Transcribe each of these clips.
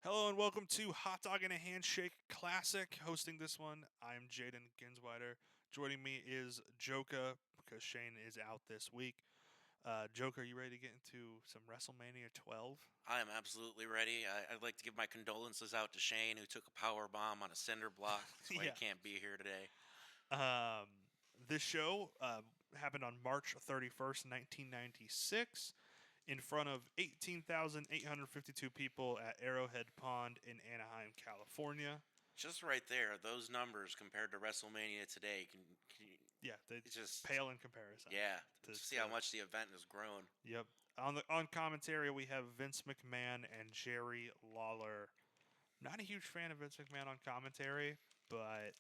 Hello and welcome to Hot Dog and a Handshake Classic. Hosting this one, I'm Jayden Ginswider. Joining me is Jolka because Shane is out this week. Jolka, are you ready to get into some WrestleMania 12? I am absolutely ready. I'd like to give my condolences out to Shane, who took a power bomb on a cinder block. That's why he Yeah. can't be here today. Um, this show happened on March 31st, 1996, in front of 18,852 people at Arrowhead Pond in Anaheim, California. Just right there, those numbers compared to WrestleMania today Yeah, they it's just pale in comparison. yeah. To, See how much the event has grown. Yep. On commentary, we have Vince McMahon and Jerry Lawler. Not a huge fan of Vince McMahon on commentary, but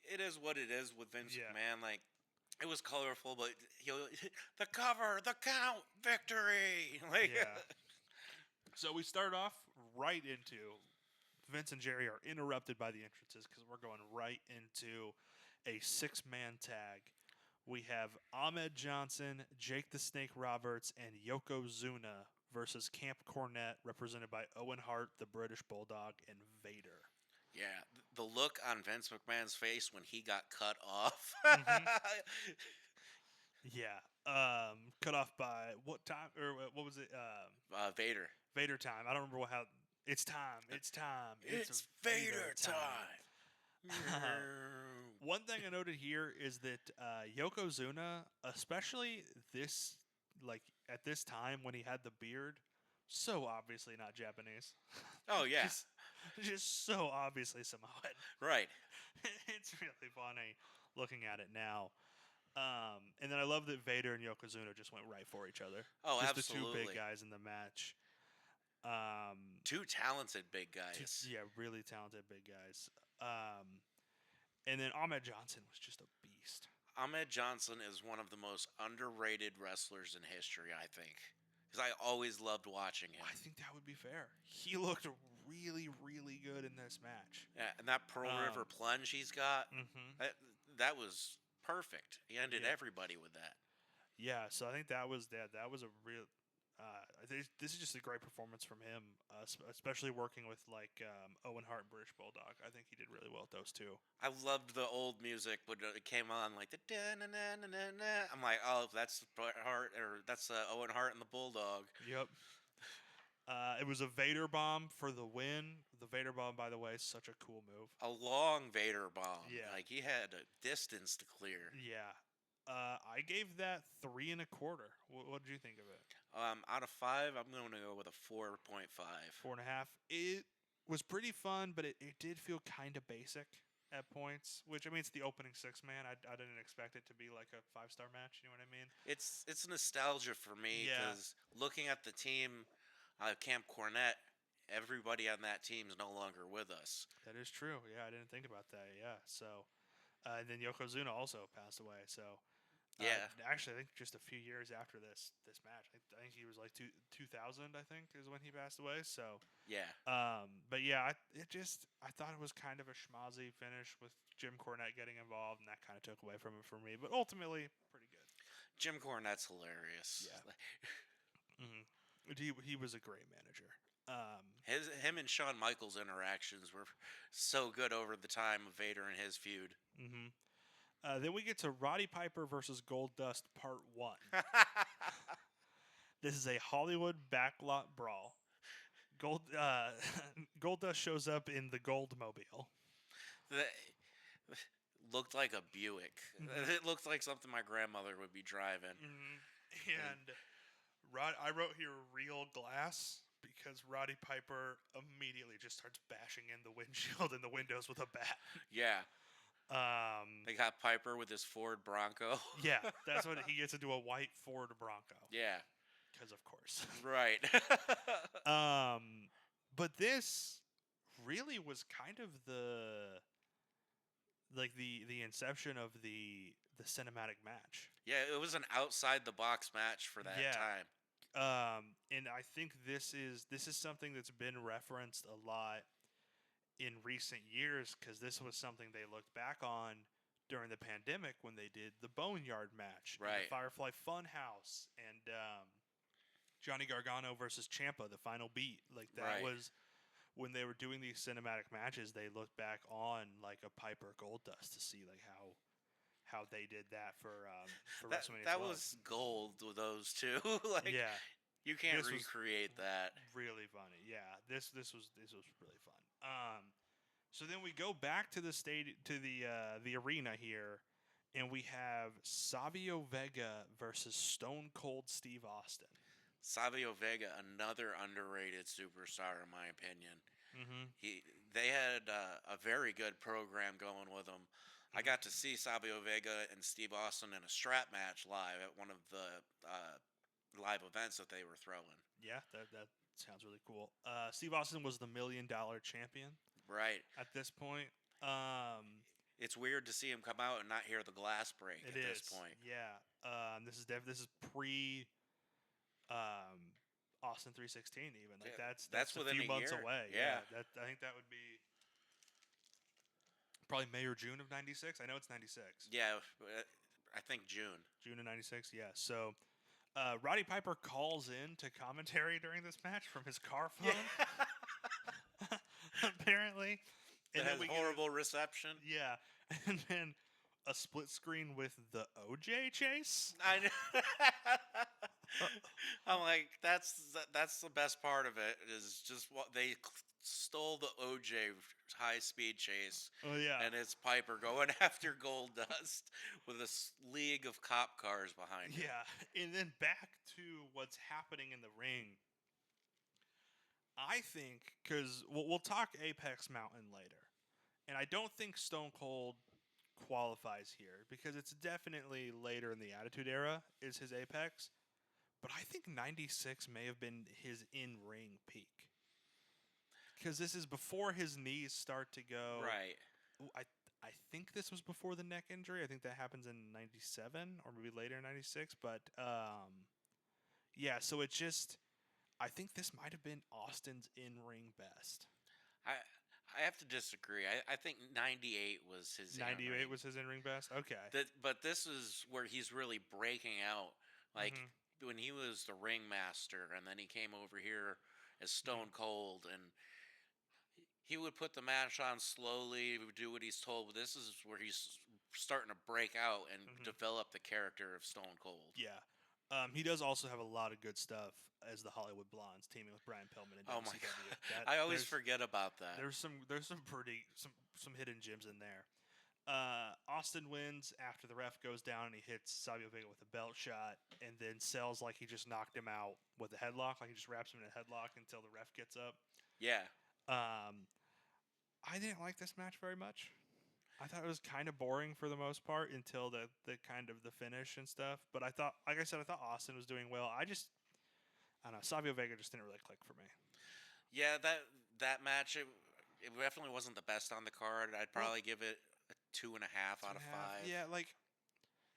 It is what it is with Vince yeah, McMahon. Like it was colorful, but the cover, the count, victory. Like yeah. So we start off right into Vince and Jerry are interrupted by the entrances because we're going right into a six-man tag. We have Ahmed Johnson, Jake the Snake Roberts, and Yokozuna versus Camp Cornette, represented by Owen Hart, the British Bulldog, and Vader. yeah, the look on Vince McMahon's face when he got cut off. Mm-hmm. Yeah. Cut off by what time or what was it? Vader. Vader time. I don't remember how. It's time. It's time. It's Vader time. One thing I noted here is that Yokozuna, especially at this time when he had the beard, so obviously not Japanese. Oh yeah, just so obviously Samoan. right. It's really funny looking at it now. And then I love that Vader and Yokozuna just went right for each other. Oh, just absolutely. the two big guys in the match. Two talented big guys. Yeah, really talented big guys. And then Ahmed Johnson was just a beast. Ahmed Johnson is one of the most underrated wrestlers in history, I think. Because I always loved watching him. I think that would be fair. He looked really, really good in this match. Yeah, and that Pearl River plunge he's got, that was perfect. He ended everybody with that. Yeah, so I think that was a real. I think this is just a great performance from him, especially working with Owen Hart and British Bulldog. I think he did really well with those two. I loved the old music when it came on, like the da-na-na-na-na-na. I'm like, oh, that's Bret Hart or that's Owen Hart and the Bulldog. Yep. It was a Vader bomb for the win. The Vader bomb, by the way, is such a cool move. A long Vader bomb. Yeah. Like he had a distance to clear. Yeah. I gave that 3 1/4. What did you think of it? Out of 5, I'm going to go with a 4.5. 4.5. It was pretty fun, but it did feel kind of basic at points. Which I mean, it's the opening 6-man. I didn't expect it to be like a 5-star match. You know what I mean? It's nostalgia for me because looking at the team, Camp Cornette, everybody on that team is no longer with us. That is true. Yeah, I didn't think about that. Yeah. So, and then Yokozuna also passed away. So. Yeah. Actually, I think just a few years after this match, I think he was like 2000. I think is when he passed away. So yeah. But yeah, I thought it was kind of a schmozzy finish with Jim Cornette getting involved, and that kind of took away from it for me. But ultimately, pretty good. Jim Cornette's hilarious. Yeah. He was a great manager. Him and Shawn Michaels' interactions were so good over the time of Vader and his feud. Mm-hmm. Then we get to Roddy Piper versus Goldust Part 1. This is a Hollywood Backlot Brawl. Goldust shows up in the Goldmobile. Looked like a Buick. Mm-hmm. It looked like something my grandmother would be driving. Mm-hmm. And I wrote here real glass because Roddy Piper immediately just starts bashing in the windshield and the windows with a bat. Yeah. They got Piper with his Ford Bronco. Yeah, that's what he gets into, a white Ford Bronco. Yeah. Because of course. Right. But this really was kind of the inception of the cinematic match. Yeah, it was an outside the box match for that time. And I think this is something that's been referenced a lot in recent years, because this was something they looked back on during the pandemic when they did the Boneyard match, right? And the Firefly Funhouse, and Johnny Gargano versus Ciampa, the final beat. Like that was when they were doing these cinematic matches, they looked back on like a Piper Goldust to see like how they did that for WrestleMania 12. That was gold with those two. Like, yeah, you can't this was recreate that. really funny. Yeah, this was really fun. So then we go back to the arena here, and we have Savio Vega versus Stone Cold Steve Austin. Savio Vega, another underrated superstar in my opinion. Mm-hmm. They had a very good program going with him. I got to see Savio Vega and Steve Austin in a strap match live at one of the live events that they were throwing. Yeah, that sounds really cool. Steve Austin was the $1 Million Champion Right. at this point. It's weird to see him come out and not hear the glass break It at is, this point. yeah. This is pre Austin 316 even. Like Yeah, that's a within few a months year. away. Yeah. I think that would be probably May or June of '96. I know it's '96. Yeah, I think June. June of '96. Yeah. So Roddy Piper calls in to commentary during this match from his car phone. Yeah. Apparently. It has horrible reception. Yeah. And then a split screen with the OJ chase. I know. I'm like, that's the best part of it is just what they stole the OJ high speed chase. Oh yeah. And it's Piper going after Goldust with a league of cop cars behind him. Yeah. And then back to what's happening in the ring. I think because we'll talk Apex Mountain later, and I don't think Stone Cold qualifies here because it's definitely later in the Attitude Era is his apex. But I think '96 may have been his in-ring peak because this is before his knees start to go. Right. I think this was before the neck injury. I think that happens in '97 or maybe later in '96. But yeah, so it just I think this might have been Austin's in-ring best. I have to disagree. I think 98 was his 98 was his in-ring best? Okay. But this is where he's really breaking out. Like, when he was the ringmaster, and then he came over here as Stone Cold, and he would put the match on slowly, do what he's told, but this is where he's starting to break out and develop the character of Stone Cold. Yeah. He does also have a lot of good stuff as the Hollywood Blondes, teaming with Brian Pillman and WCW. Oh my god! I always forget about that. There's some hidden gems in there. Austin wins after the ref goes down and he hits Savio Vega with a belt shot, and then sells like he just knocked him out with a headlock, like he just wraps him in a headlock until the ref gets up. Yeah. I didn't like this match very much. I thought it was kind of boring for the most part until the kind of the finish and stuff. But I thought, like I said, I thought Austin was doing well. I don't know. Savio Vega just didn't really click for me. Yeah, that match, it definitely wasn't the best on the card. I'd probably give it a 2.5 out of 5. Yeah, like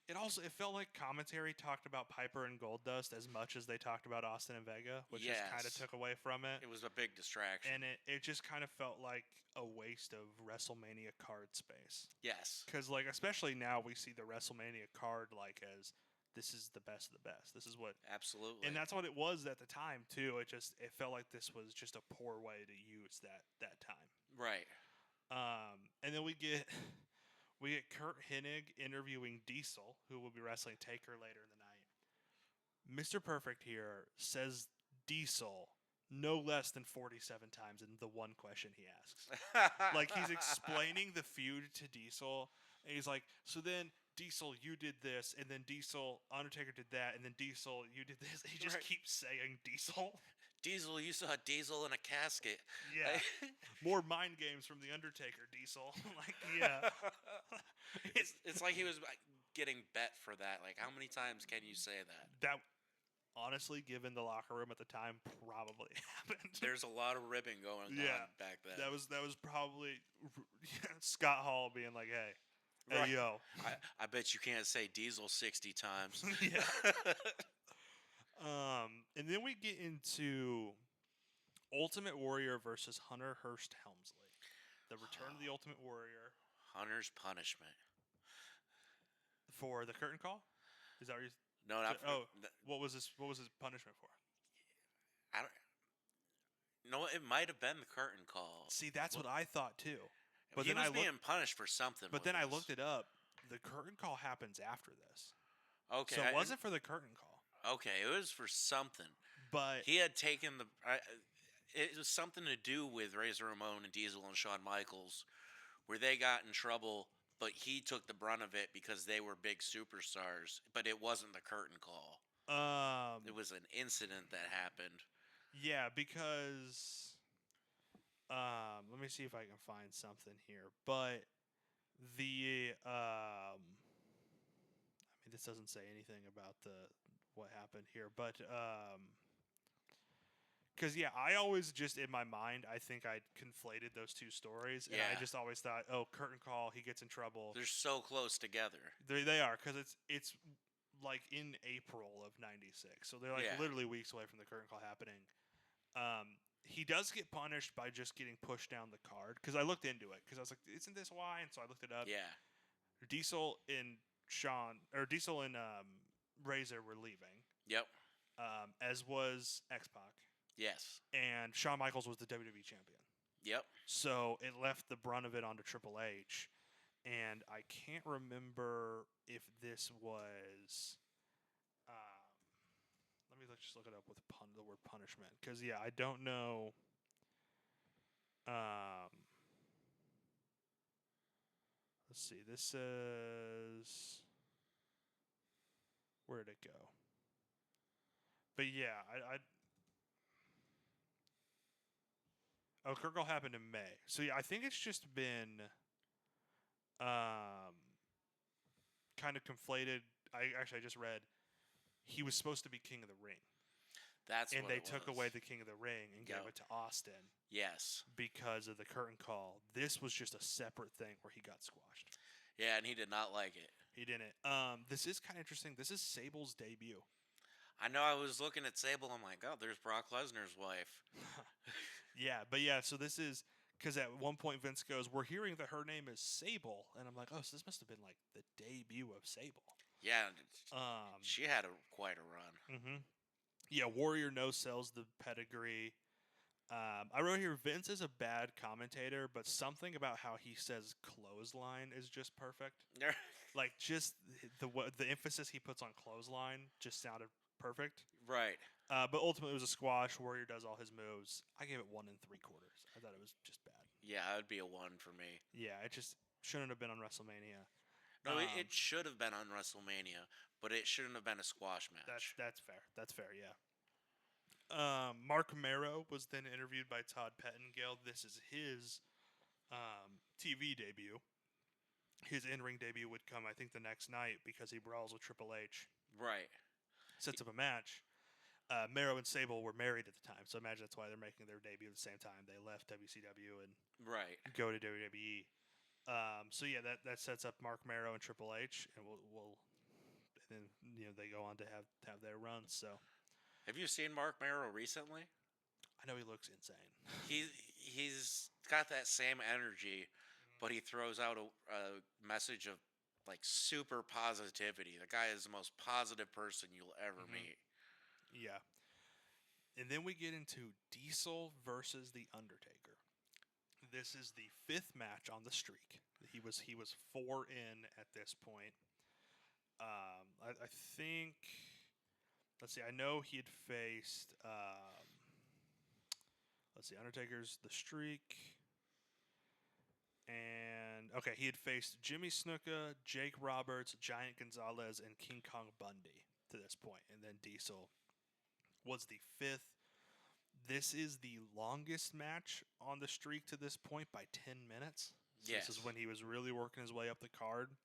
it felt like commentary talked about Piper and Goldust as much as they talked about Austin and Vega, which just kind of took away from it. It was a big distraction. And it just kind of felt like a waste of WrestleMania card space. Yes. Because, like, especially now we see the WrestleMania card, like, as this is the best of the best. This is what... Absolutely. And that's what it was at the time, too. It felt like this was just a poor way to use that time. Right. And then we get Kurt Hennig interviewing Diesel, who will be wrestling Taker later in the night. Mr. Perfect here says Diesel no less than 47 times in the one question he asks. Like, he's explaining the feud to Diesel, and he's like, so then, Diesel, you did this, and then Diesel, Undertaker did that, and then Diesel, you did this. He just keeps saying Diesel. Diesel, you saw Diesel in a casket. Yeah. More mind games from the Undertaker, Diesel. Like, yeah. It's like he was getting bet for that. Like, how many times can you say that? That, honestly, given the locker room at the time, probably happened. There's a lot of ribbing going on back then. That was probably Scott Hall being like, hey, yo. I bet you can't say Diesel 60 times. Yeah. And then we get into Ultimate Warrior versus Hunter Hearst Helmsley. The return of the Ultimate Warrior. Hunter's punishment. For the curtain call? Is that what you... No, not for... what was his punishment for? No, it might have been the curtain call. See, that's what I thought too. But he then was being punished for something. But then I looked it up. The curtain call happens after this. Okay. So it wasn't for the curtain call. Okay, it was for something. But he had taken it was something to do with Razor Ramon and Diesel and Shawn Michaels, where they got in trouble, but he took the brunt of it because they were big superstars. But it wasn't the curtain call. It was an incident that happened. Yeah, because let me see if I can find something here. But the I mean, this doesn't say anything about what happened here, but because yeah, I always just in my mind, I think I conflated those two stories, and I just always thought, oh, curtain call, he gets in trouble. They're so close together. They are, because it's like in April of '96, so they're like literally weeks away from the curtain call happening. He does get punished by just getting pushed down the card, because I looked into it, because I was like, isn't this why? And so I looked it up. Yeah. Diesel and Razor were leaving. Yep. As was X-Pac. Yes. And Shawn Michaels was the WWE champion. Yep. So it left the brunt of it onto Triple H. And I can't remember if this was... let me just look it up with the word punishment. Because, yeah, I don't know... let's see. This says... Where did it go? But, yeah, Oh, curtain call happened in May. So, yeah, I think it's just been kind of conflated. I just read he was supposed to be King of the Ring. That's and what they it took was. away the King of the Ring and gave it to Austin. Yes. Because of the curtain call. This was just a separate thing where he got squashed. Yeah, and he did not like it. He didn't. This is kind of interesting. This is Sable's debut. I know. I was looking at Sable. I'm like, oh, there's Brock Lesnar's wife. Yeah. So this is because at one point Vince goes, "We're hearing that her name is Sable," and I'm like, "Oh, so this must have been like the debut of Sable." Yeah. She had quite a run. Mm-hmm. Yeah, Warrior no sells the pedigree. I wrote here Vince is a bad commentator, but something about how he says clothesline is just perfect. Like just the emphasis he puts on clothesline just sounded perfect. Right. But ultimately it was a squash. Warrior does all his moves. I gave it 1 3/4. I thought it was just bad. Yeah, it would be a 1 for me. Yeah, it just shouldn't have been on WrestleMania. No, it should have been on WrestleMania, but it shouldn't have been a squash match. That's fair. That's fair, yeah. Mark Mero was then interviewed by Todd Pettengill. This is his TV debut. His in-ring debut would come, I think, the next night because he brawls with Triple H. Right. Sets up a match. Mero and Sable were married at the time, so I imagine that's why they're making their debut at the same time. They left WCW and go to WWE. So yeah, that sets up Mark Mero and Triple H, and we'll and then they go on to have their runs. So, have you seen Mark Mero recently? I know he looks insane. He's got that same energy, but he throws out a message of like super positivity. The guy is the most positive person you'll ever meet. Yeah. And then we get into Diesel versus The Undertaker. This is the 5th match on the streak. He was 4 in at this point. I think. Let's see. I know he had faced. Let's see. Undertaker's the streak. And okay, he had faced Jimmy Snuka, Jake Roberts, Giant Gonzalez, and King Kong Bundy to this point, and then Diesel was the 5th. This is the longest match on the streak to this point by 10 minutes. So yes. This is when he was really working his way up the card.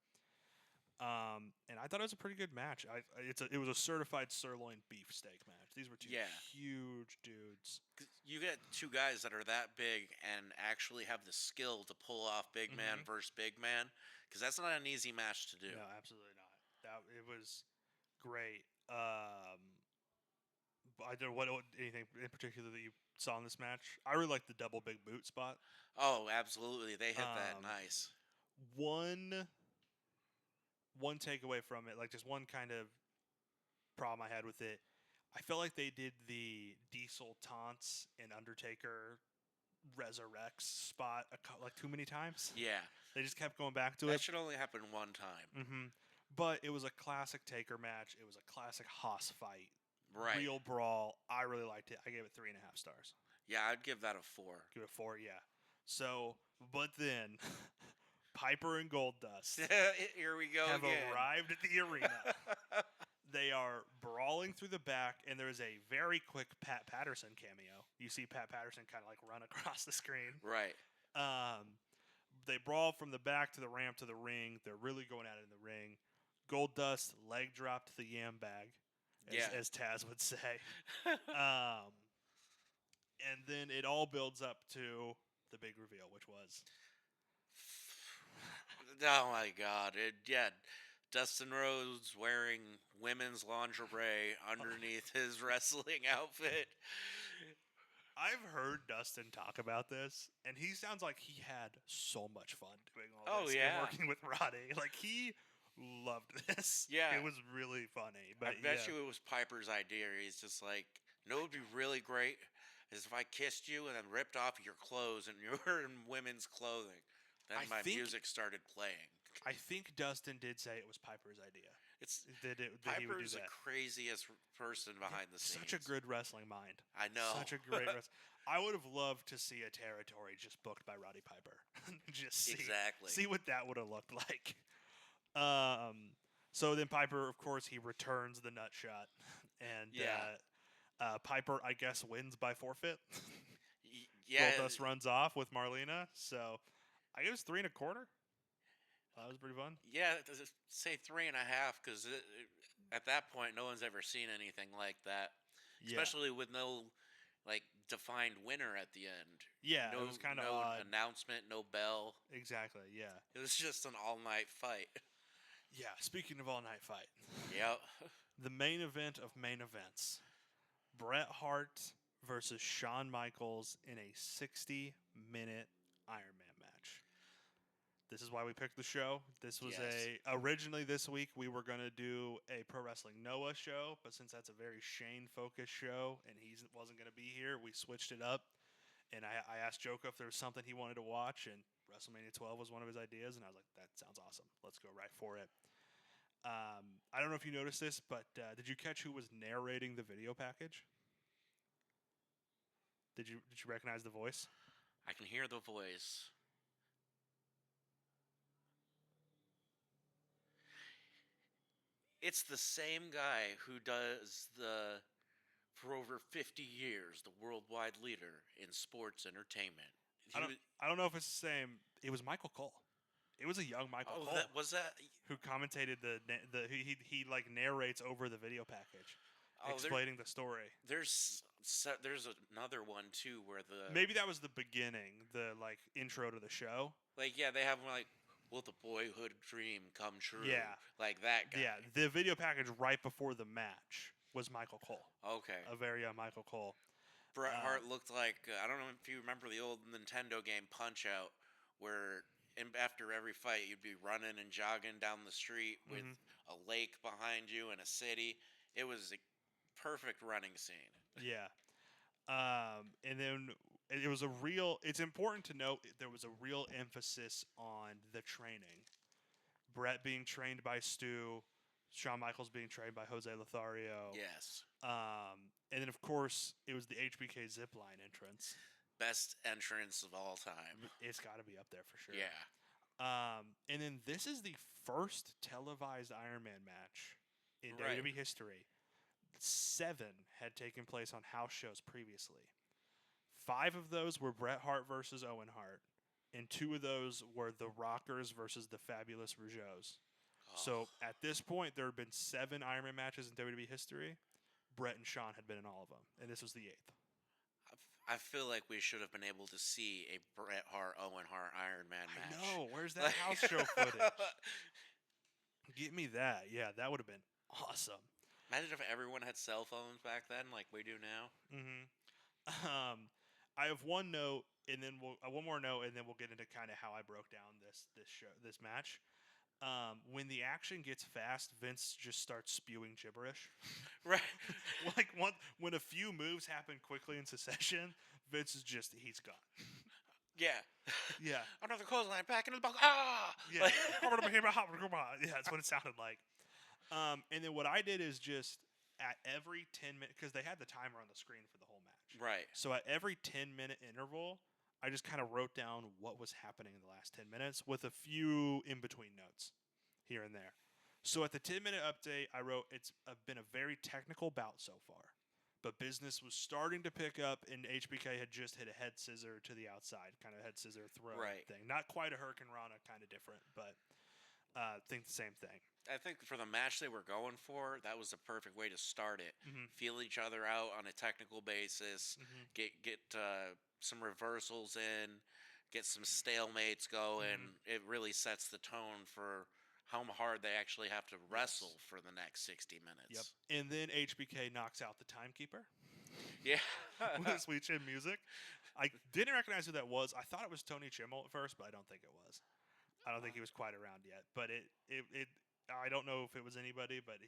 And I thought it was a pretty good match. It was a certified sirloin beef steak match. These were two huge dudes. You get two guys that are that big and actually have the skill to pull off big man versus big man, because that's not an easy match to do. No, absolutely not. It was great. I don't know anything in particular that you saw in this match. I really liked the double big boot spot. Oh, absolutely. They hit that nice. One takeaway from it, like just one kind of problem I had with it. I felt like they did the Diesel taunts and Undertaker resurrects spot like too many times. Yeah. They just kept going back to That it. should only happen one time. Mm-hmm. But it was a classic Taker match. It was a classic Haas fight. Right. Real brawl. I really liked it. I gave it 3.5 stars. Yeah, I'd give that a 4. Give it 4, yeah. So, but then Piper and Goldust Here we go have again. arrived at the arena. They are brawling through the back, and there is a very quick Pat Patterson cameo. You see Pat Patterson kind of like run across the screen. Right. They brawl from the back to the ramp to the ring. They're really going at it in the ring. Goldust leg drop to the yam bag, as Taz would say. And then it all builds up to the big reveal, which was... Oh my God. Dustin Rhodes wearing women's lingerie underneath his wrestling outfit. I've heard Dustin talk about this, and he sounds like he had so much fun doing all this and working with Roddy. Like, he loved this. Yeah. It was really funny. But I bet you it was Piper's idea. He's just like, you know what would be really great is if I kissed you and then ripped off your clothes and you were in women's clothing. Then my music started playing. I think Dustin did say it was Piper's idea. Piper's the craziest person behind the scenes. Such a good wrestling mind. I know. Such a great wrestling. I would have loved to see a territory just booked by Roddy Piper. Just see what that would have looked like. So then Piper, of course, he returns the nut shot, and Piper, I guess, wins by forfeit. Goldust runs off with Marlena. So I guess 3 1/4. That was pretty fun. Yeah, say 3.5 because at that point, no one's ever seen anything like that, especially with no defined winner at the end. Yeah, it was kind of odd. Announcement, no bell. Exactly. Yeah, it was just an all-night fight. Yeah. Speaking of all-night fight. Yep. The main event of main events: Bret Hart versus Shawn Michaels in a 60-minute Iron Man match. This is why we picked the show. This was originally this week we were going to do a Pro Wrestling Noah show, but since that's a very Shane-focused show and he wasn't going to be here, we switched it up. And I asked Jolka if there was something he wanted to watch, and WrestleMania 12 was one of his ideas, and I was like, that sounds awesome. Let's go right for it. I don't know if you noticed this, but did you catch who was narrating the video package? Did you recognize the voice? I can hear the voice. It's the same guy who does for over 50 years, the worldwide leader in sports entertainment. I don't know if it's the same. It was Michael Cole. It was a young Michael Cole. Was that who commentated he narrates over the video package, explaining the story. There's another one too where maybe that was the beginning, the intro to the show. They have will the boyhood dream come true? Yeah. Like that guy. Yeah, the video package right before the match was Michael Cole. Okay. A very young Michael Cole. Bret Hart looked like, I don't know if you remember the old Nintendo game Punch-Out, where after every fight you'd be running and jogging down the street with a lake behind you and a city. It was a perfect running scene. Yeah. And then it's important to note there was a real emphasis on the training. Bret being trained by Stu, Shawn Michaels being trained by Jose Lothario. Yes. And then, of course, it was the HBK zipline entrance. Best entrance of all time. It's got to be up there for sure. Yeah. And then this is the first televised Iron Man match in WWE history. 7 had taken place on house shows previously. 5 of those were Bret Hart versus Owen Hart, and 2 of those were the Rockers versus the Fabulous Rougeaus. Oh. So at this point, there had been 7 Iron Man matches in WWE history. Bret and Shawn had been in all of them, and this was the 8th. I feel like we should have been able to see a Bret Hart, Owen Hart Iron Man match. I know. Where's that house show footage? Get me that. Yeah, that would have been awesome. Imagine if everyone had cell phones back then like we do now. Mm-hmm. I have one note, and then one more note, and then we'll get into kind of how I broke down this match. When the action gets fast, Vince just starts spewing gibberish. Right. when a few moves happen quickly in succession, Vince is just, he's gone. Yeah. Yeah. Another clothesline back into the box. Ah! Yeah. Yeah, that's what it sounded like. And then what I did is just at every 10 minutes, because they had the timer on the screen for the whole match. Right. So at every 10-minute interval, I just kind of wrote down what was happening in the last 10 minutes with a few in-between notes here and there. So at the 10-minute update, I wrote, it's been a very technical bout so far, but business was starting to pick up, and HBK had just hit a head scissor to the outside, kind of head scissor throw thing. Not quite a Hurricane Rana, kind of different, but I think the same thing. I think for the match they were going for, that was the perfect way to start it. Feel each other out on a technical basis, get some reversals in, get some stalemates going. It really sets the tone for how hard they actually have to wrestle for the next 60 minutes. Yep. And then HBK knocks out the timekeeper. Yeah. With Sweet Chin Music. I didn't recognize who that was. I thought it was Tony Chimmel at first, but I don't think it was. I don't think he was quite around yet. But it I don't know if it was anybody, but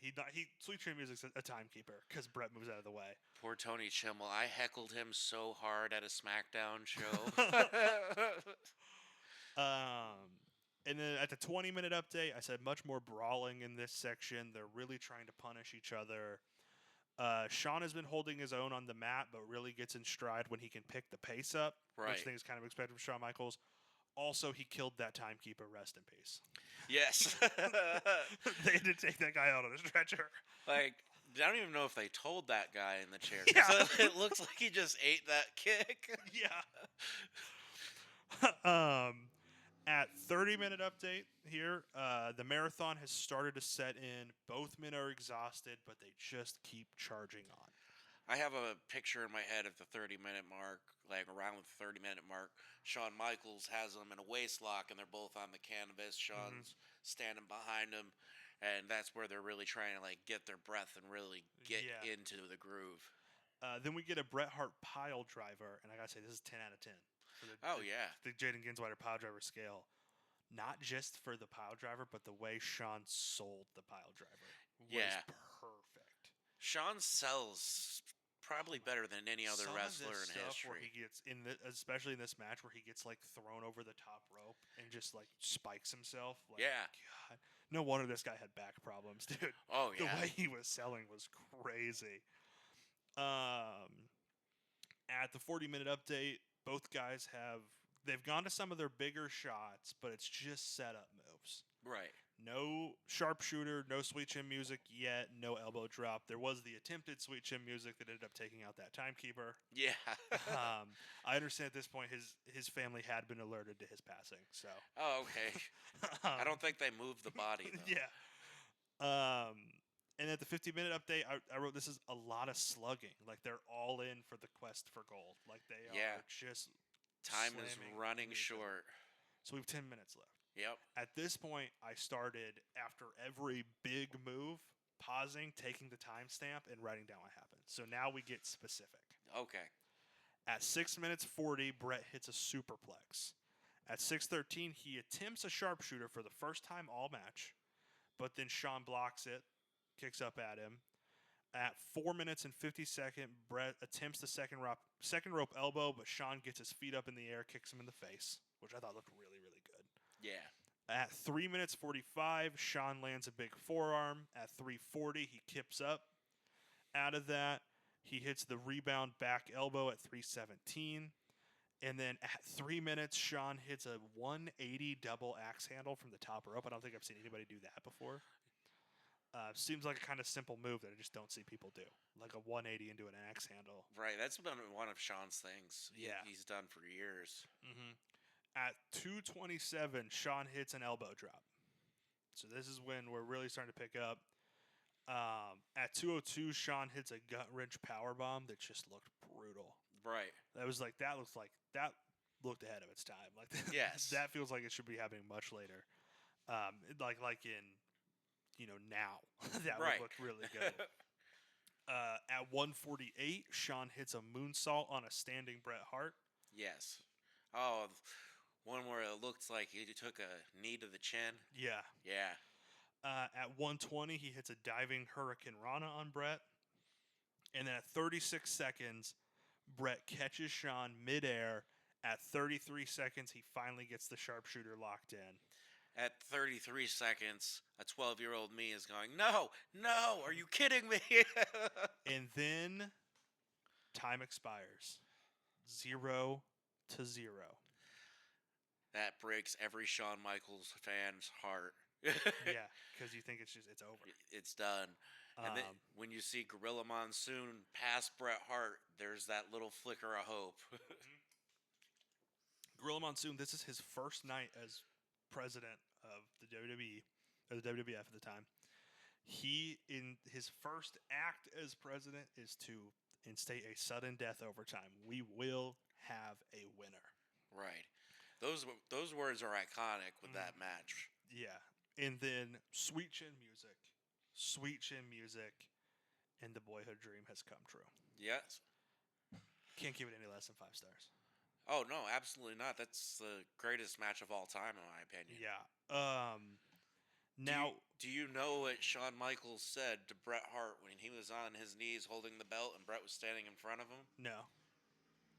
Sweet Chin Music's a timekeeper because Bret moves out of the way. Poor Tony Chimmel. I heckled him so hard at a SmackDown show. And then at the 20-minute update, I said much more brawling in this section. They're really trying to punish each other. Shawn has been holding his own on the mat, but really gets in stride when he can pick the pace up, which I think is kind of expected from Shawn Michaels. Also, he killed that timekeeper. Rest in peace. Yes. They had to take that guy out on a stretcher. Like, I don't even know if they told that guy in the chair. Yeah. It looks like he just ate that kick. Yeah. At 30-minute update here, the marathon has started to set in. Both men are exhausted, but they just keep charging on. I have a picture in my head of the 30-minute mark, like around the 30-minute mark. Shawn Michaels has them in a waist lock, and they're both on the canvas. Shawn's standing behind him, and that's where they're really trying to like get their breath and really get into the groove. Then we get a Bret Hart pile driver, and I gotta say, this is 10 out of 10. The Jayden Ginsweider pile driver scale. Not just for the pile driver, but the way Shawn sold the pile driver was perfect. Shawn sells probably better than any other wrestler in history. Where he gets especially in this match, where he gets like thrown over the top rope and just like spikes himself. Like, God, no wonder this guy had back problems, dude. Oh yeah, the way he was selling was crazy. At the 40-minute update, both guys they've gone to some of their bigger shots, but it's just setup moves. Right. No sharpshooter, no Sweet Chin Music yet, no elbow drop. There was the attempted Sweet Chin Music that ended up taking out that timekeeper. Yeah. I understand at this point his family had been alerted to his passing. So. Oh, okay. I don't think they moved the body, though. Yeah. And at the 50-minute update, I wrote, this is a lot of slugging. Like, they're all in for the quest for gold. Like, they are just time is running short. So we have 10 minutes left. Yep. At this point, I started, after every big move, pausing, taking the timestamp, and writing down what happened. So now we get specific. Okay. At 6 minutes 40, Bret hits a superplex. At 6:13, he attempts a sharpshooter for the first time all match, but then Shawn blocks it, kicks up at him. At 4 minutes and 50 seconds, Bret attempts the second rope elbow, but Shawn gets his feet up in the air, kicks him in the face, which I thought looked really, really good. Yeah. At 3 minutes 45, Shawn lands a big forearm. At 3:40, he kips up. Out of that, he hits the rebound back elbow at 3:17. And then at 3 minutes, Shawn hits a 180 double axe handle from the top rope. I don't think I've seen anybody do that before. Seems like a kind of simple move that I just don't see people do. Like a 180 into an axe handle. Right, that's been one of Shawn's things he's done for years. Mm-hmm. At 2:27, Shawn hits an elbow drop. So this is when we're really starting to pick up. At 2:02, Shawn hits a gut-wrench powerbomb that just looked brutal. Right. That looked ahead of its time. Like yes. That feels like it should be happening much later. Like in now. That would look really good. At 1:48, Shawn hits a moonsault on a standing Bret Hart. Yes. Oh, one where it looks like he took a knee to the chin. Yeah. Yeah. At 1:20, he hits a diving Hurricane Rana on Bret. And then at 36 seconds, Bret catches Shawn midair. At 33 seconds, he finally gets the sharpshooter locked in. At 33 seconds, a 12-year-old me is going, no, are you kidding me? And then time expires. 0-0. That breaks every Shawn Michaels fan's heart. Yeah, because you think it's over. It's done. And then when you see Gorilla Monsoon pass Bret Hart, there's that little flicker of hope. Gorilla Monsoon, this is his first night as president of the WWE, or the WWF at the time. He, in his first act as president, is to instate a sudden death overtime. We will have a winner. Right. Those words are iconic with that match. Yeah. And then sweet chin music, and the boyhood dream has come true. Yes. Can't give it any less than 5 stars. Oh, no, absolutely not. That's the greatest match of all time, in my opinion. Yeah. Now, do you know what Shawn Michaels said to Bret Hart when he was on his knees holding the belt and Bret was standing in front of him? No.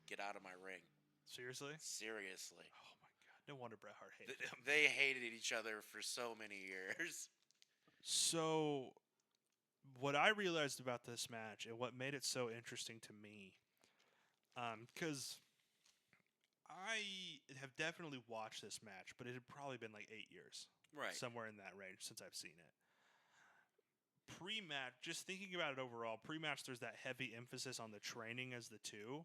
Get out of my ring. Seriously? Seriously. Oh, my God. No wonder Bret Hart hated him. They hated each other for so many years. So, what I realized about this match and what made it so interesting to me, because I have definitely watched this match, but it had probably been like 8 years. Right. Somewhere in that range since I've seen it. Pre-match, just thinking about it overall, pre-match there's that heavy emphasis on the training as the two.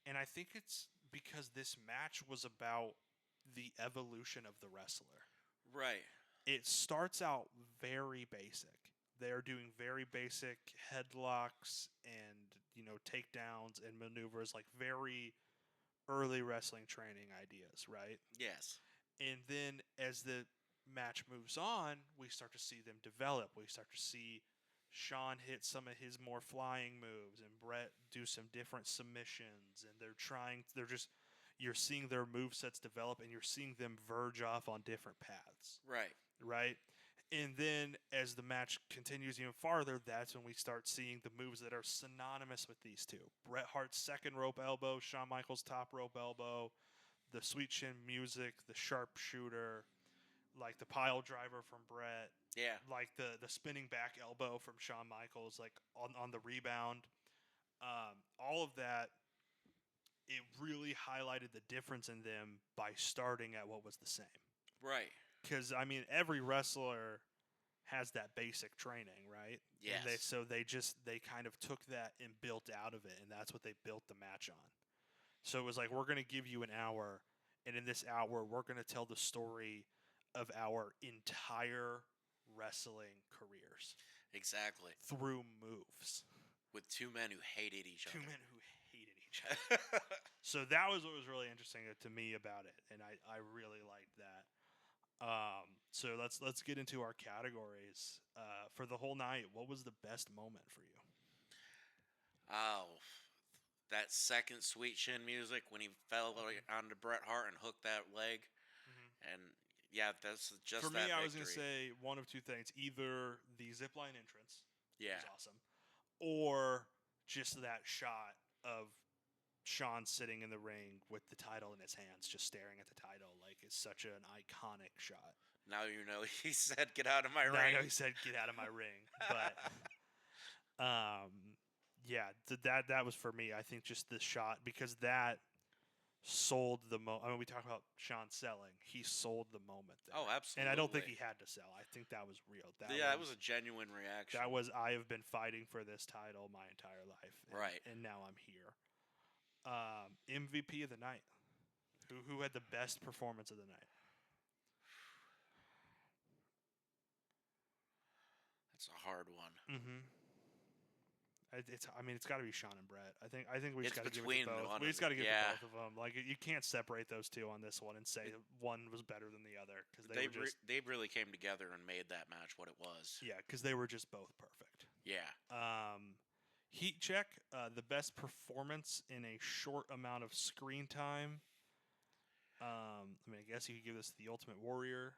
And I think it's because this match was about the evolution of the wrestler. Right. It starts out very basic. They're doing very basic headlocks and, takedowns and maneuvers, like very early wrestling training ideas, right? Yes. And then as the match moves on, we start to see them develop. We start to see Shawn hit some of his more flying moves and Bret do some different submissions, and you're seeing their movesets develop, and you're seeing them verge off on different paths. Right? And then as the match continues even farther, that's when we start seeing the moves that are synonymous with these two. Bret Hart's second rope elbow, Shawn Michaels' top rope elbow, the sweet chin music, the sharpshooter, like the pile driver from Bret. Yeah. Like the spinning back elbow from Shawn Michaels, like on the rebound. All of that, it really highlighted the difference in them by starting at what was the same. Right. Because, every wrestler has that basic training, right? Yes. And they kind of took that and built out of it, and that's what they built the match on. So it was like, we're going to give you an hour, and in this hour, we're going to tell the story of our entire wrestling careers. Exactly. Through moves. With two men who hated each other. So that was what was really interesting to me about it, and I really liked that. So let's get into our categories. For the whole night, what was the best moment for you? Oh, that second sweet chin music when he fell onto Bret Hart and hooked that leg. Mm-hmm. And yeah, that's just for me. That I was victory. Gonna say one of two things: either the zipline entrance, yeah, was awesome, or just that shot of Shawn sitting in the ring with the title in his hands, just staring at the title. Like, it's such an iconic shot. Now you know he said, "Get out of my ring." I know he said, "Get out of my ring," but yeah, that was for me. I think just the shot, because that sold the moment. We talk about Shawn selling. He sold the moment there. Oh, absolutely. And I don't think he had to sell. I think that was real. That was a genuine reaction. That was, I have been fighting for this title my entire life. Right. And now I'm here. MVP of the night. Who had the best performance of the night? That's a hard one. Mm-hmm. It's got to be Shawn and Bret. I think we just got to give it to both. We just got to give it to both of them. Like, you can't separate those two on this one and say one was better than the other, because they really came together and made that match what it was. Yeah, because they were just both perfect. Yeah. Heat check, the best performance in a short amount of screen time. I guess you could give this to the Ultimate Warrior.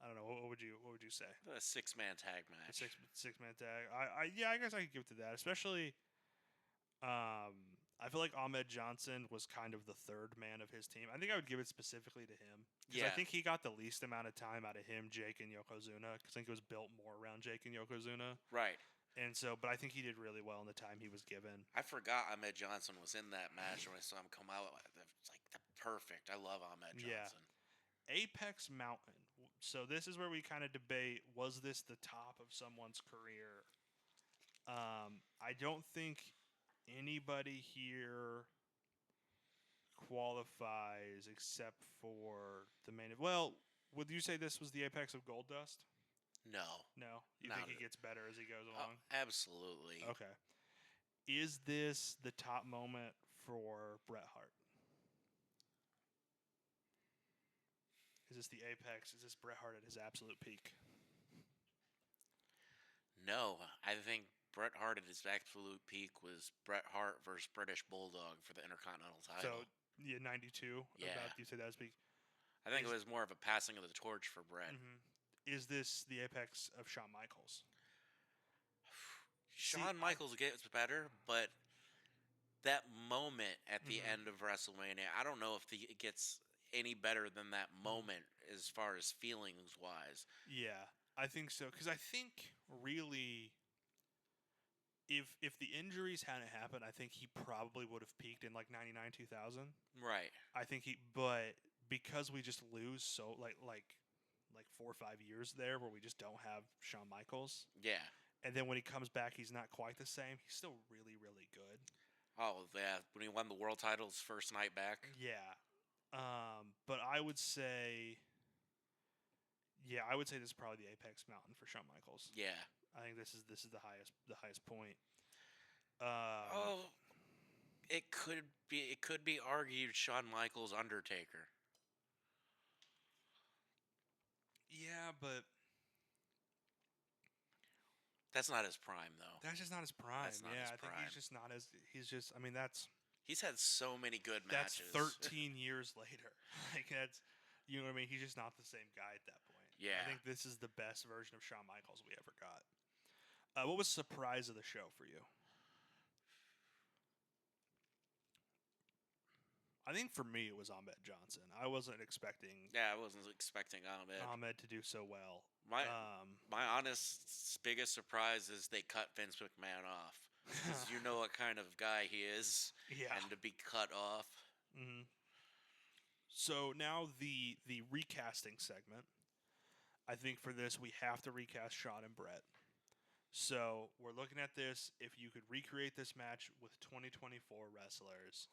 I don't know. What would you say? A 6-man tag A match. six man tag. I guess I could give it to that. Especially, I feel like Ahmed Johnson was kind of the third man of his team. I think I would give it specifically to him because I think he got the least amount of time out of him, Jake, and Yokozuna. Because I think it was built more around Jake and Yokozuna. Right. And so, but I think he did really well in the time he was given. I forgot Ahmed Johnson was in that match when I saw him come out. It's like perfect. I love Ahmed Johnson. Apex Mountain. So this is where we kind of debate: was this the top of someone's career? I don't think anybody here qualifies except for the main. Well, would you say this was the apex of Goldust? No. No, you think he gets better as he goes along? Absolutely. Okay. Is this the top moment for Bret Hart? Is this the apex? Is this Bret Hart at his absolute peak? No, I think Bret Hart at his absolute peak was Bret Hart versus British Bulldog for the Intercontinental title. So, 92? Yeah. You say that was peak? I think it was more of a passing of the torch for Bret. Mm-hmm. Is this the apex of Shawn Michaels? Shawn Michaels gets better, but that moment at the end of WrestleMania, I don't know if it gets any better than that moment as far as feelings wise. Yeah, I think so. Because I think really, if the injuries hadn't happened, I think he probably would have peaked in like 99, 2000. Right. I think but because we just lose so like 4 or 5 years there where we just don't have Shawn Michaels. Yeah. And then when he comes back, he's not quite the same. He's still really, really good. Oh, yeah. When he won the world titles first night back. Yeah. But I would say, this is probably the apex mountain for Shawn Michaels. Yeah. I think this is the highest point. It could be argued Shawn Michaels Undertaker. Yeah, but that's not his prime, though. That's just not his prime. That's not his prime. Think he's just not as. He's just. I mean, that's. He's had so many good matches. That's 13 years later. Like that's. You know what I mean? He's just not the same guy at that point. Yeah. I think this is the best version of Shawn Michaels we ever got. What was surprise of the show for you? I think for me it was Ahmed Johnson. I wasn't expecting. Yeah, I wasn't expecting Ahmed to do so well. My honest biggest surprise is they cut Vince McMahon off. Because you know what kind of guy he is. Yeah. And to be cut off. Mm-hmm. So now the recasting segment. I think for this we have to recast Shawn and Bret. So we're looking at this. If you could recreate this match with 2024 wrestlers,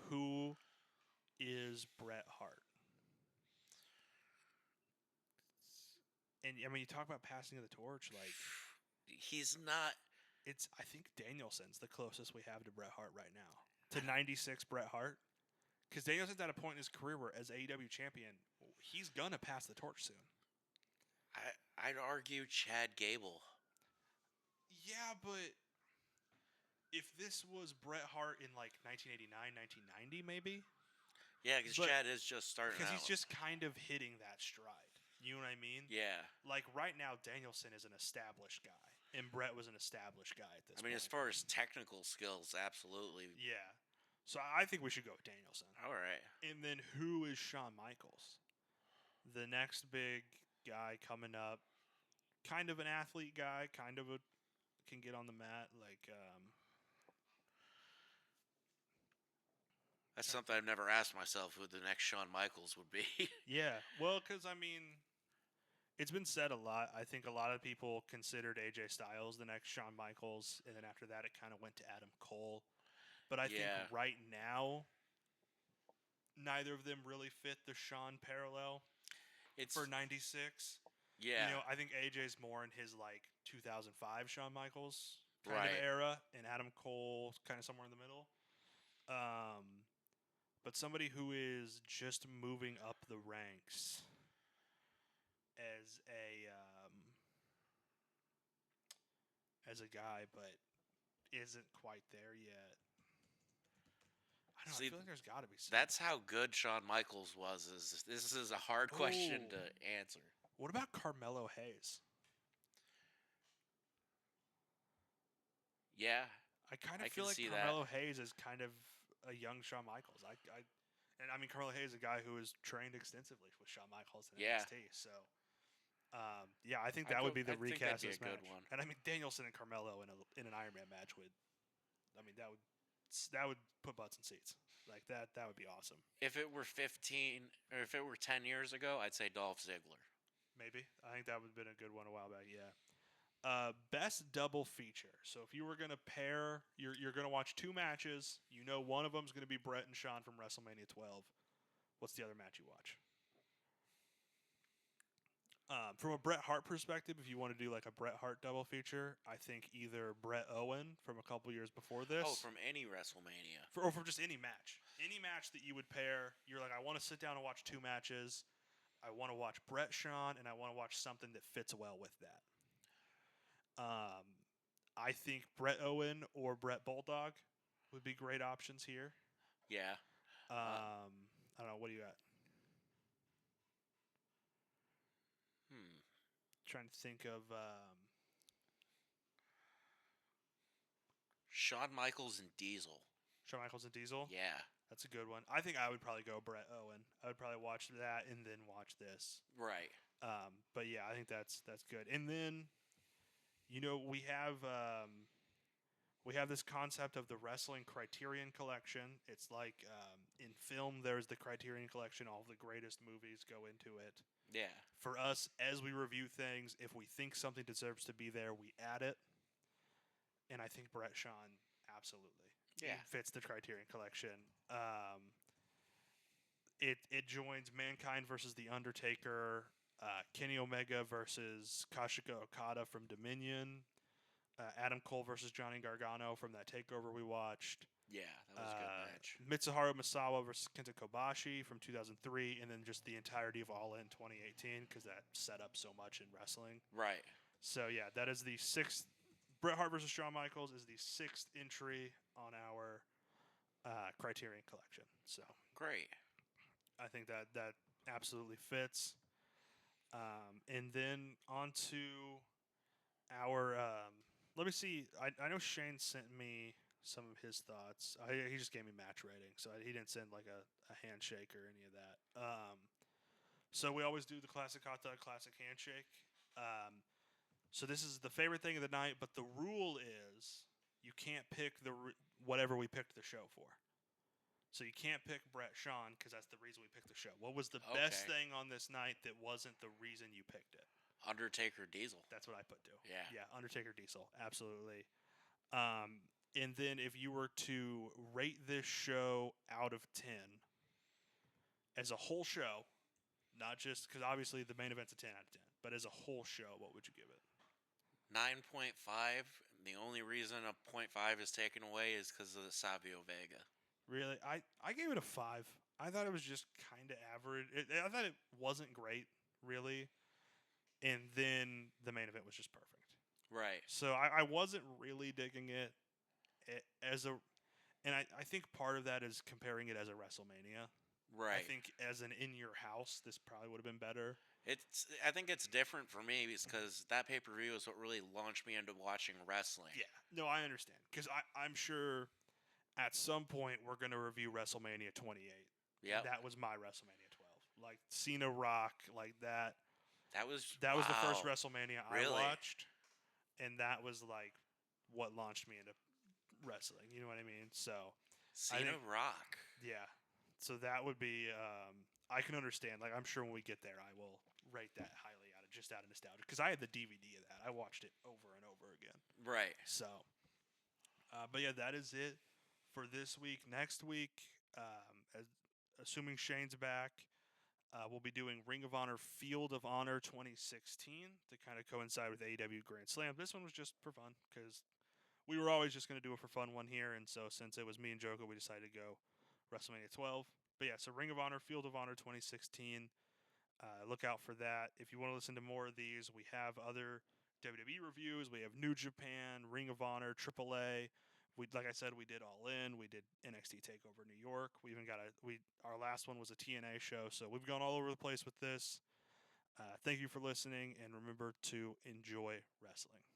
who is Bret Hart? And I mean, you talk about passing of the torch, like he's not. I think Danielson's the closest we have to Bret Hart right now. To 96 Bret Hart. Because Danielson's at a point in his career where, as AEW champion, he's gonna pass the torch soon. I'd argue Chad Gable. Yeah, but if this was Bret Hart in like 1989, 1990, maybe. Yeah, because Chad is just starting out. Because he's just kind of hitting that stride. You know what I mean? Yeah. Like right now, Danielson is an established guy, and Bret was an established guy at this point. I mean, as far as technical skills, absolutely. Yeah. So I think we should go with Danielson. All right. And then who is Shawn Michaels? The next big guy coming up. Kind of an athlete guy, can get on the mat. Like, that's something I've never asked myself who the next Shawn Michaels would be. Yeah. Well, because, I mean, it's been said a lot. I think a lot of people considered AJ Styles the next Shawn Michaels, and then after that it kind of went to Adam Cole. But I think right now, neither of them really fit the Shawn parallel for 96. Yeah. You know, I think AJ's more in his, like, 2005 Shawn Michaels kind of era, and Adam Cole kind of somewhere in the middle. But somebody who is just moving up the ranks as a guy, but isn't quite there yet. I don't know. I feel like there's got to be something. That's how good Shawn Michaels was. This is a hard question to answer. What about Carmelo Hayes? Yeah, I kind I of feel can like see that. Carmelo Hayes is kind of a young Shawn Michaels. And I mean Carmelo Hayes is a guy who is trained extensively with Shawn Michaels in Yeah. NXT. So, yeah, I think that would be the I think recast that'd be of this a good match. one. And I mean Danielson and Carmelo in an Iron Man match would, I mean that would put butts in seats like that. That would be awesome. If it were 15 or if it were 10 years ago, I'd say Dolph Ziggler. Maybe I think that would have been a good one a while back. Yeah. Best double feature. So if you were gonna pair, you're gonna watch two matches. You know one of them's gonna be Bret and Shawn from WrestleMania 12. What's the other match you watch? From a Bret Hart perspective, if you want to do like a Bret Hart double feature, I think either Bret Owen from a couple years before this, Oh, from any WrestleMania. or from just any match that you would pair. You're like, I want to sit down and watch two matches. I want to watch Bret Shawn, and I want to watch something that fits well with that. I think Bret Owen or Bret Bulldog would be great options here. Yeah. I don't know. What do you got? Trying to think of. Shawn Michaels and Diesel. Shawn Michaels and Diesel? Yeah. That's a good one. I think I would probably go Bret Owen. I would probably watch that and then watch this. Right. But yeah, I think that's good. And then, we have this concept of the Wrestling Criterion Collection. It's like in film, there's the Criterion Collection. All the greatest movies go into it. Yeah. For us, as we review things, if we think something deserves to be there, we add it. And I think Bret Shawn absolutely fits the Criterion Collection. It joins Mankind versus The Undertaker, Kenny Omega versus Kashika Okada from Dominion, Adam Cole versus Johnny Gargano from that takeover we watched. Yeah, that was a good match. Mitsuharu Misawa versus Kenta Kobashi from 2003, and then just the entirety of All In 2018 because that set up so much in wrestling. Right. So yeah, that is the sixth. Bret Hart versus Shawn Michaels is the sixth entry on our Criterion Collection. So great. I think that absolutely fits. And then on to our. Let me see. I know Shane sent me some of his thoughts. He just gave me match rating, so he didn't send like a handshake or any of that. So we always do the classic hot dog, classic handshake. So this is the favorite thing of the night, but the rule is you can't pick whatever we picked the show for. So you can't pick Bret Shawn because that's the reason we picked the show. What was the best thing on this night that wasn't the reason you picked it? Undertaker Diesel. That's what I put too. Yeah. Yeah, Undertaker Diesel. Absolutely. And then if you were to rate this show out of 10 as a whole show, not just because obviously the main event's a 10 out of 10, but as a whole show, what would you give it? 9.5. The only reason a 0.5 is taken away is because of the Savio Vega. Really? I gave it a 5. I thought it was just kind of average. I thought it wasn't great, really. And then the main event was just perfect. Right. So I wasn't really digging it as a... And I think part of that is comparing it as a WrestleMania. Right. I think as an in-your-house, this probably would have been better. I think it's different for me because that pay-per-view is what really launched me into watching wrestling. Yeah. No, I understand. Because I'm sure at some point we're going to review WrestleMania 28. Yeah. That was my WrestleMania 12. Like Cena Rock, like that. That was the first WrestleMania I Really? watched. And that was like what launched me into wrestling. You know what I mean? So Cena Rock. Yeah. So that would be I can understand. Like I'm sure when we get there I will rate that highly out of nostalgia because I had the DVD of that. I watched it over and over again. Right. So but yeah, that is it for this week. Next week, assuming Shane's back, we'll be doing Ring of Honor Field of Honor 2016 to kind of coincide with AEW Grand Slam. This one was just for fun because we were always just going to do a for fun one here, and so since it was me and Joko, we decided to go WrestleMania 12. But yeah, so Ring of Honor Field of Honor 2016. Look out for that. If you want to listen to more of these, we have other WWE reviews. We have New Japan, Ring of Honor, AAA. Like I said, we did All In. We did NXT Takeover New York. We even got our last one was a TNA show. So we've gone all over the place with this. Thank you for listening, and remember to enjoy wrestling.